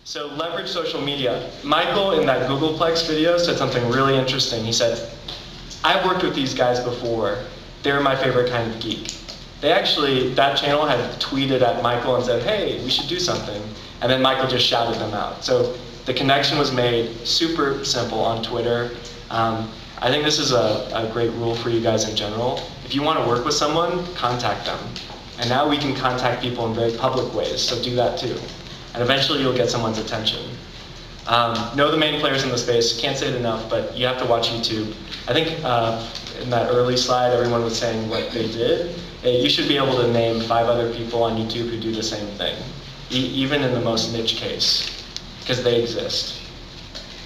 So leverage social media. Michael in that Googleplex video said something really interesting. He said, I've worked with these guys before. They're my favorite kind of geek. They actually, that channel had tweeted at Michael and said, hey, we should do something. And then Michael just shouted them out. So the connection was made super simple on Twitter. I think this is a great rule for you guys in general. If you want to work with someone, contact them. And now we can contact people in very public ways, so do that too. And eventually you'll get someone's attention. Know the main players in the space. Can't say it enough, but you have to watch YouTube. I think in that early slide, everyone was saying what they did. You should be able to name 5 other people on YouTube who do the same thing, even in the most niche case, because they exist.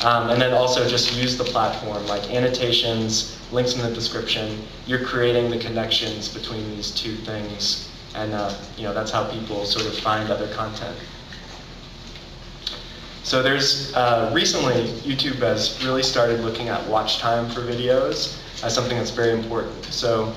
And then also just use the platform, like annotations, links in the description. You're creating the connections between these two things, and that's how people sort of find other content. So there's, recently, YouTube has really started looking at watch time for videos as something that's very important. So,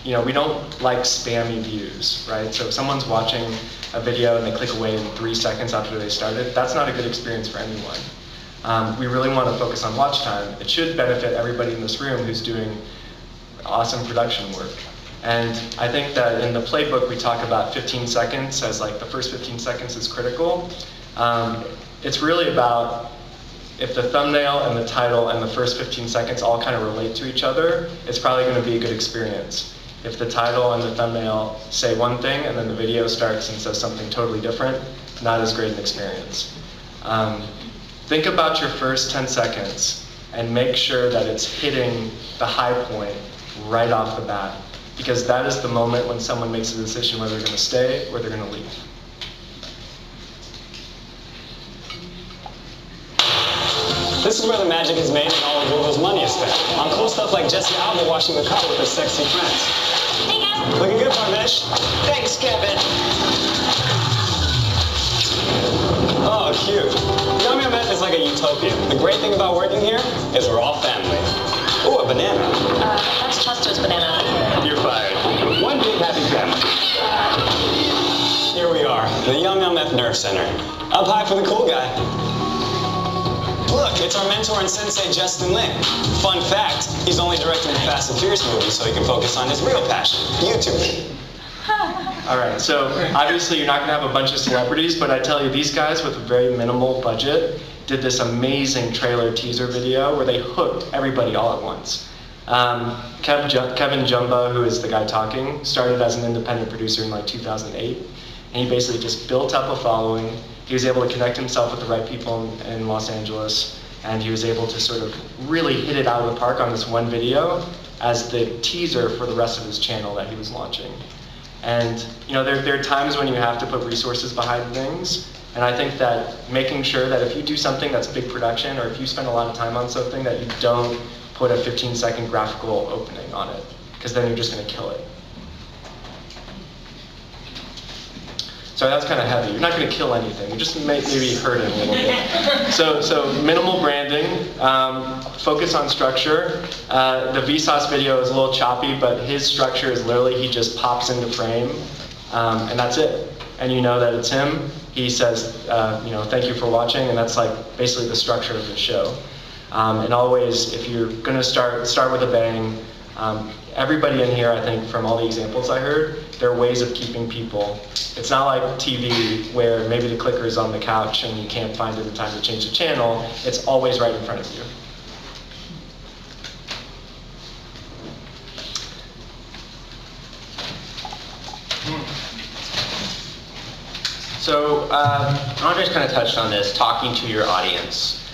we don't like spammy views, right? So if someone's watching a video and they click away in 3 seconds after they started, that's not a good experience for anyone. We really want to focus on watch time. It should benefit everybody in this room who's doing awesome production work. And I think that in the playbook we talk about 15 seconds as like the first 15 seconds is critical. It's really about if the thumbnail and the title and the first 15 seconds all kind of relate to each other, it's probably going to be a good experience. If the title and the thumbnail say one thing and then the video starts and says something totally different, not as great an experience. Think about your first 10 seconds and make sure that it's hitting the high point right off the bat, because that is the moment when someone makes a decision whether they're going to stay or they're going to leave. This is where the magic is made and all of Google's money is spent. On cool stuff like Jessie Alba washing the car with her sexy friends. Hey guys. Looking good, Parmesh. Thanks, Kevin. Oh, cute. Yum Yum Meth is like a utopia. The great thing about working here is we're all family. Ooh, a banana. That's Chester's banana. You're fired. One big happy family. Here we are, the Yum Yum Meth Nerve Center. Up high for the cool guy. Look, it's our mentor and sensei, Justin Lin. Fun fact, he's only directing the Fast and Furious movies so he can focus on his real passion, YouTube. All right, so obviously you're not going to have a bunch of celebrities, but I tell you, these guys with a very minimal budget did this amazing trailer teaser video where they hooked everybody all at once. Kevin Jumba, who is the guy talking, started as an independent producer in like 2008, and he basically just built up a following. He was able to connect himself with the right people in Los Angeles, and he was able to sort of really hit it out of the park on this one video as the teaser for the rest of his channel that he was launching. And there are times when you have to put resources behind things, and I think that making sure that if you do something that's big production, or if you spend a lot of time on something, that you don't put a 15-second graphical opening on it, because then you're just going to kill it. So that's kind of heavy. You're not going to kill anything. You just maybe hurt it a little bit. So minimal branding, focus on structure. The Vsauce video is a little choppy, but his structure is literally he just pops into frame, and that's it. And you know that it's him. He says, thank you for watching, and that's like basically the structure of the show. And always, if you're going to start with a bang. Everybody in here, I think, from all the examples I heard, there are ways of keeping people. It's not like TV where maybe the clicker is on the couch and you can't find it in time to change the channel. It's always right in front of you. So Andres kind of touched on this, talking to your audience.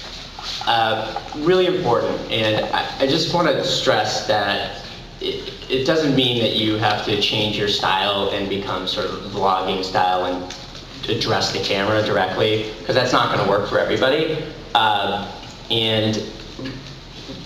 Really important, and I just want to stress that it doesn't mean that you have to change your style and become sort of vlogging style and address the camera directly, because that's not going to work for everybody. And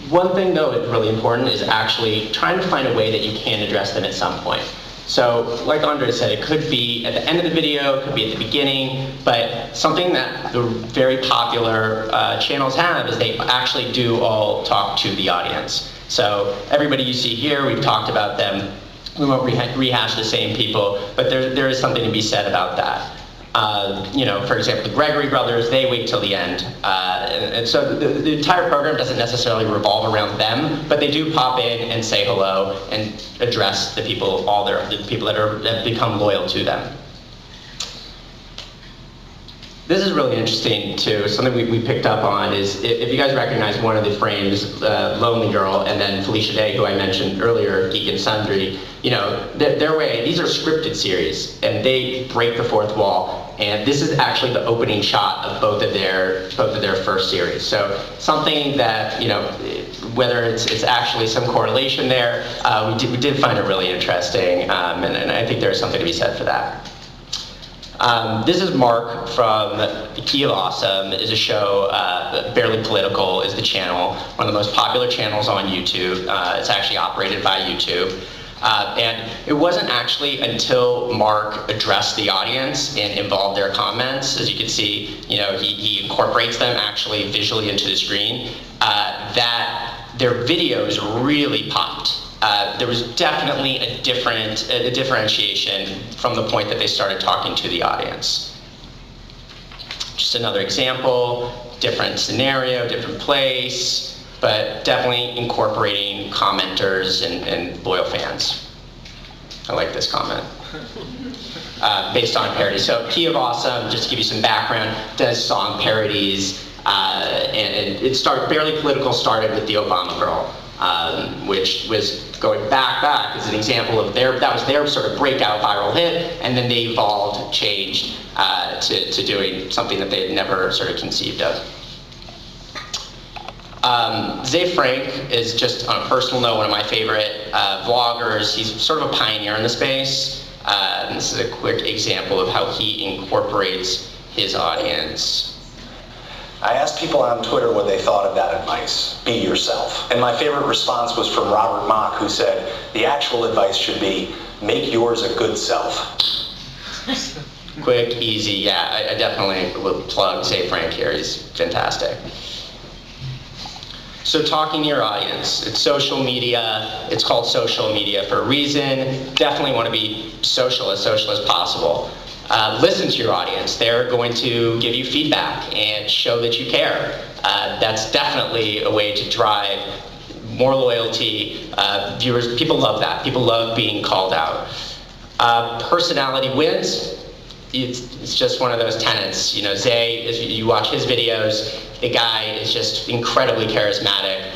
one thing, though, that's really important is actually trying to find a way that you can address them at some point. So, like Andre said, it could be at the end of the video, it could be at the beginning, but something that the very popular channels have is they actually do all talk to the audience. So everybody you see here, we've talked about them. We won't rehash the same people, but there is something to be said about that. For example, the Gregory brothers, they wait till the end. And so the entire program doesn't necessarily revolve around them, but they do pop in and say hello and address the people, the people that have become loyal to them. This is really interesting too. Something we picked up on is, if you guys recognize one of the frames, Lonely Girl, and then Felicia Day, who I mentioned earlier, Geek and Sundry, their way, these are scripted series, and they break the fourth wall. And this is actually the opening shot of both of their first series. So something that, whether it's actually some correlation there, we did find it really interesting, and I think there's something to be said for that. This is Mark from The Key of Awesome. Is a show, Barely Political is the channel, one of the most popular channels on YouTube. It's actually operated by YouTube. And it wasn't actually until Mark addressed the audience and involved their comments, as you can see, he incorporates them actually visually into the screen, that their videos really popped. There was definitely a differentiation from the point that they started talking to the audience. Just another example, different scenario, different place, but definitely incorporating commenters and loyal fans. I like this comment. Based on parody. So Key of Awesome, just to give you some background, does song parodies, and it started, Barely Political started with the Obama Girl, which was going back as an example of that was their sort of breakout viral hit, and then they evolved, changed to doing something that they had never sort of conceived of. Zay Frank is, just on a personal note, one of my favorite vloggers. He's sort of a pioneer in the space. This is a quick example of how he incorporates his audience. I asked people on Twitter what they thought of that advice, be yourself. And my favorite response was from Robert Mock, who said, the actual advice should be, make yours a good self. Quick, easy, yeah, I definitely will plug Zay Frank here, he's fantastic. So talking to your audience, it's social media, it's called social media for a reason. Definitely want to be social as possible. Listen to your audience. They're going to give you feedback and show that you care. That's definitely a way to drive more loyalty. Viewers, people love that. People love being called out. Personality wins. It's just one of those tenets. Zay, as you watch his videos, the guy is just incredibly charismatic.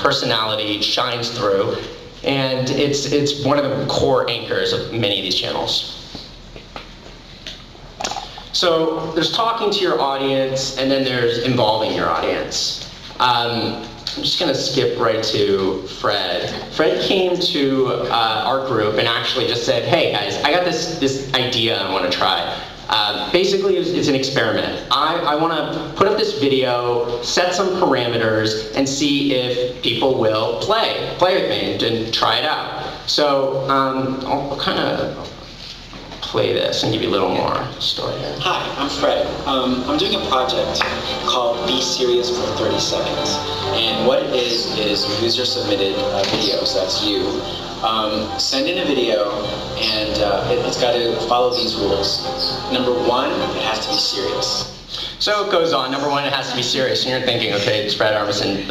Personality shines through, and it's one of the core anchors of many of these channels. So there's talking to your audience, and then there's involving your audience. I'm just going to skip right to Fred. Fred came to our group and actually just said, hey guys, I got this idea I want to try. Basically, it's an experiment. I want to put up this video, set some parameters, and see if people will play with me and try it out. So I'll kind of play this and give you a little more story. Hi, I'm Fred. I'm doing a project called Be Serious for 30 Seconds. And what it is a user-submitted video, so that's you. Send in a video, and it's got to follow these rules. Number one, it has to be serious. So it goes on. Number one, it has to be serious. And you're thinking, okay, it's Fred Armisen,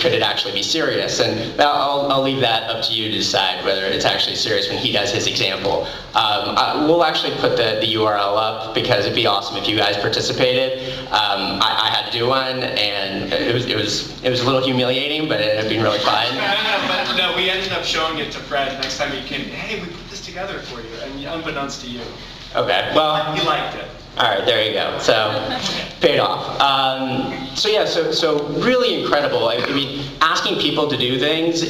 could it actually be serious? And I'll leave that up to you to decide whether it's actually serious when he does his example. We'll actually put the URL up because it'd be awesome if you guys participated. I had to do one, and it was a little humiliating, but it ended up being really fun. No, we ended up showing it to Fred next time he came. Hey, we put this together for you, and unbeknownst to you. Okay, well, he liked it. All right, there you go. So, paid off. So really incredible. I mean, asking people to do things.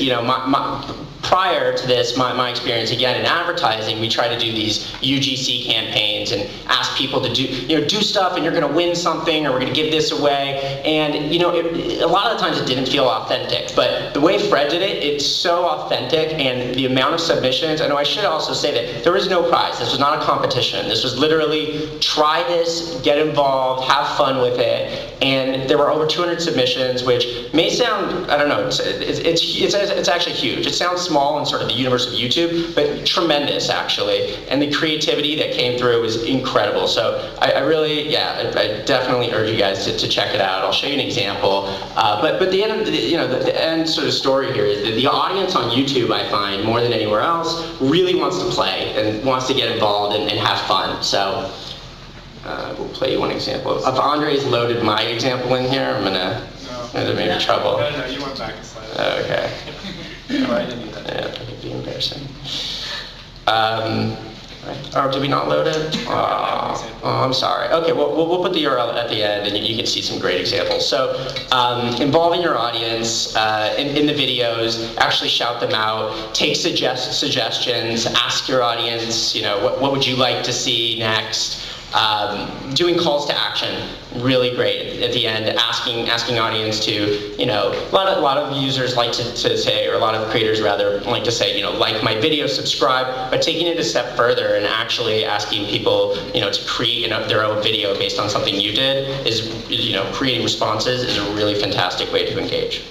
Prior to this, my experience again in advertising, we try to do these UGC campaigns and ask people to do stuff, and you're going to win something, or we're going to give this away. And a lot of the times it didn't feel authentic. But the way Fred did it, it's so authentic, and the amount of submissions. I know I should also say that there was no prize. This was not a competition. This was literally try this, get involved, have fun with it. And there were over 200 submissions, which may sound, I don't know, it's actually huge. It sounds small. small in sort of the universe of YouTube, but tremendous actually. And the creativity that came through was incredible. So I really, yeah, I definitely urge you guys to check it out. I'll show you an example. But the end of the end sort of story here is that the audience on YouTube, I find more than anywhere else, really wants to play and wants to get involved and have fun. So we'll play you one example. If Andre's loaded my example in here, I'm gonna maybe trouble. No, you went back a slide. Okay. No, I didn't do that. Yeah, that could be embarrassing. Or did we not load it? Oh, I'm sorry. Okay, well, we'll put the URL at the end, and you can see some great examples. So, involving your audience in the videos, actually shout them out, take suggestions, ask your audience, what would you like to see next? Doing calls to action, really great at the end, asking audience to, a lot of users like to say, or a lot of creators rather, like to say, like my video, subscribe, but taking it a step further and actually asking people, to create their own video based on something you did is, creating responses is a really fantastic way to engage.